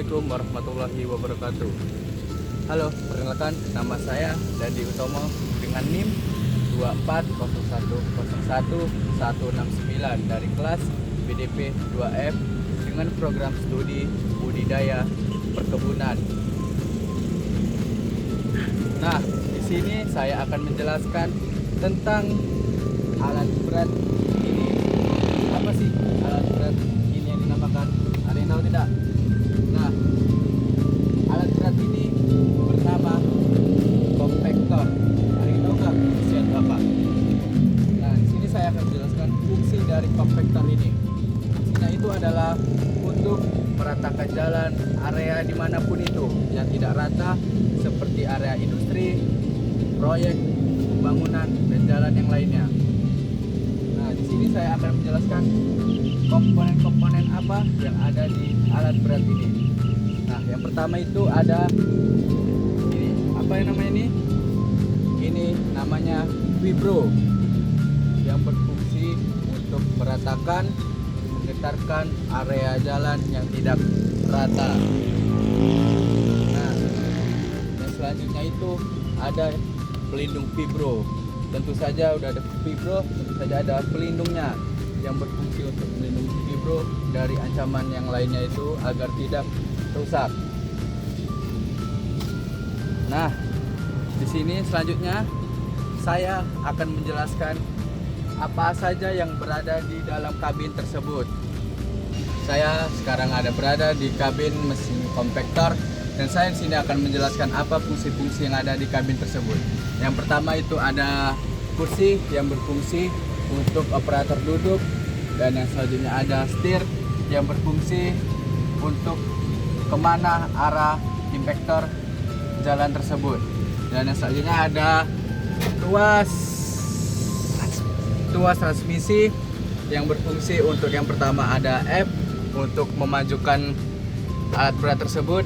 Assalamualaikum warahmatullahi wabarakatuh. Halo, perkenalkan nama saya Dandi Utomo dengan NIM 240101169 dari kelas BDP 2F dengan program studi budidaya perkebunan. Nah, di sini saya akan menjelaskan tentang alat berat ini. Apa sih alat berat ini yang dinamakan? Ada yang tahu tidak? Nah, alat berat ini bernama kompaktor. Ada yang tahu nggak fungsinya apa? Nah, di sini saya akan menjelaskan fungsi dari kompaktor ini. Fungsinya itu adalah untuk meratakan jalan area dimanapun itu yang tidak rata, seperti area industri, proyek, pembangunan, dan jalan yang lainnya. Nah, di sini saya akan menjelaskan komponen-komponen apa yang ada di alat berat ini. Nah, yang pertama itu ada ini, apa yang namanya ini? Ini namanya vibro yang berfungsi untuk meratakan, menggetarkan area jalan yang tidak rata. Nah, yang selanjutnya itu ada pelindung vibro. Tentu saja udah ada vibro, tentu saja ada pelindungnya yang berfungsi untuk melindungi vibro dari ancaman yang lainnya itu agar tidak rusak. Nah, di sini selanjutnya saya akan menjelaskan apa saja yang berada di dalam kabin tersebut. Saya sekarang berada di kabin mesin kompaktor dan saya di sini akan menjelaskan apa fungsi-fungsi yang ada di kabin tersebut. Yang pertama itu ada kursi yang berfungsi untuk operator duduk, dan yang selanjutnya ada setir yang berfungsi untuk kemana arah impactor jalan tersebut, dan yang selanjutnya ada tuas transmisi yang berfungsi untuk yang pertama ada F untuk memajukan alat berat tersebut,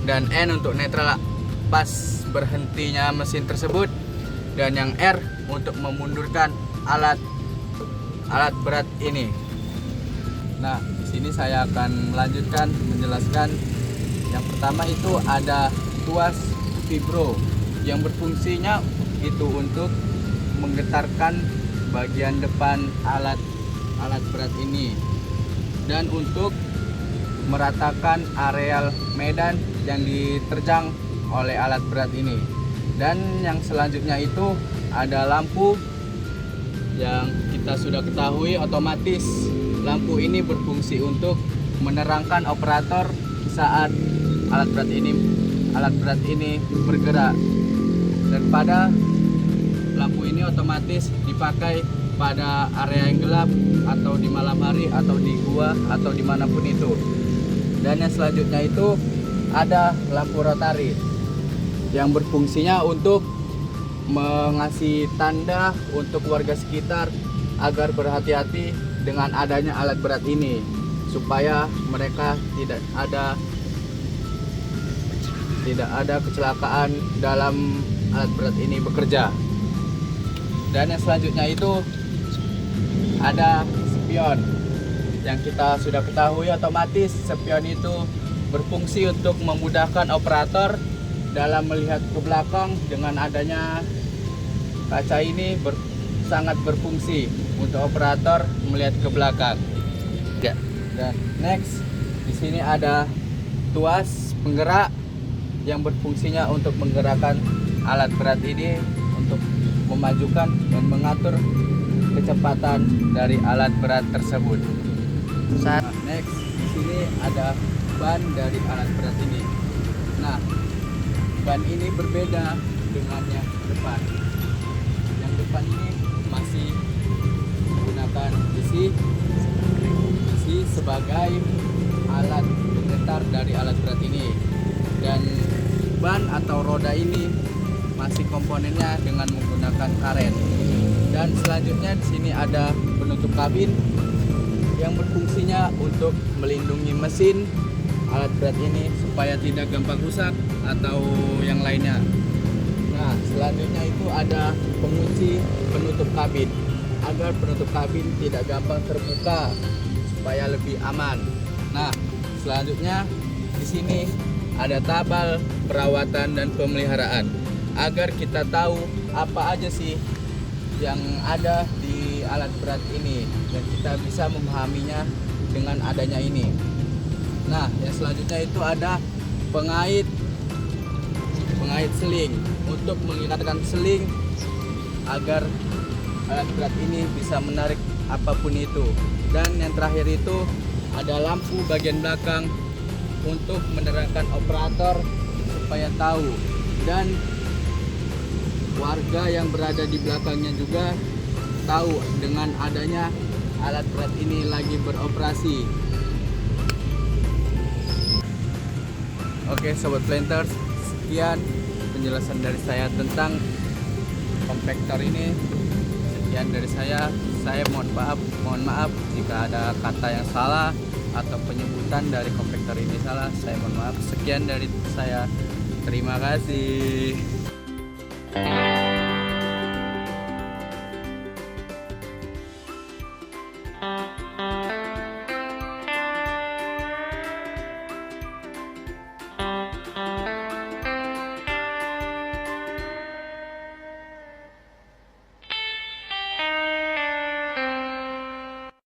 dan N untuk netral pas berhentinya mesin tersebut, dan yang R untuk memundurkan alat berat ini. Nah, di sini saya akan melanjutkan menjelaskan. Yang pertama itu ada tuas vibro yang berfungsinya itu untuk menggetarkan bagian depan alat berat ini dan untuk meratakan areal medan yang diterjang oleh alat berat ini. Dan yang selanjutnya itu ada lampu yang kita sudah ketahui otomatis. Lampu ini berfungsi untuk menerangkan operator saat alat berat ini bergerak, dan pada lampu ini otomatis dipakai pada area yang gelap atau di malam hari atau di gua atau dimanapun itu. Dan yang selanjutnya itu ada lampu rotari yang berfungsinya untuk mengasih tanda untuk warga sekitar agar berhati-hati dengan adanya alat berat ini, supaya mereka tidak ada kecelakaan dalam alat berat ini bekerja. Dan yang selanjutnya itu ada spion yang kita sudah ketahui otomatis. Spion itu berfungsi untuk memudahkan operator dalam melihat ke belakang. Dengan adanya kaca ini sangat berfungsi untuk operator melihat ke belakang. Ya. Dan next, di sini ada tuas penggerak yang berfungsinya untuk menggerakkan alat berat ini untuk memajukan dan mengatur kecepatan dari alat berat tersebut. Next, di sini ada ban dari alat berat ini. Nah, ban ini berbeda dengan yang depan. Yang depan ini masih menggunakan besi sebagai alat penggetar dari alat berat ini, dan ban atau roda ini masih komponennya dengan menggunakan karet. Dan selanjutnya di sini ada penutup kabin yang berfungsinya untuk melindungi mesin alat berat ini supaya tidak gampang rusak atau yang lainnya. Nah, selanjutnya itu ada pengunci penutup kabin agar penutup kabin tidak gampang terbuka supaya lebih aman. Nah, selanjutnya di sini ada tabel perawatan dan pemeliharaan agar kita tahu apa aja sih yang ada di alat berat ini dan kita bisa memahaminya dengan adanya ini. Nah, yang selanjutnya itu ada pengait seling untuk mengikatkan seling agar alat berat ini bisa menarik apapun itu. Dan yang terakhir itu ada lampu bagian belakang untuk menerangkan operator supaya tahu, dan warga yang berada di belakangnya juga tahu dengan adanya alat berat ini lagi beroperasi. Oke Sobat Planters, sekian penjelasan dari saya tentang kompaktor ini. Sekian dari saya mohon maaf jika ada kata yang salah atau penyebutan dari kompaktor ini salah, saya mohon maaf. Sekian dari saya, terima kasih.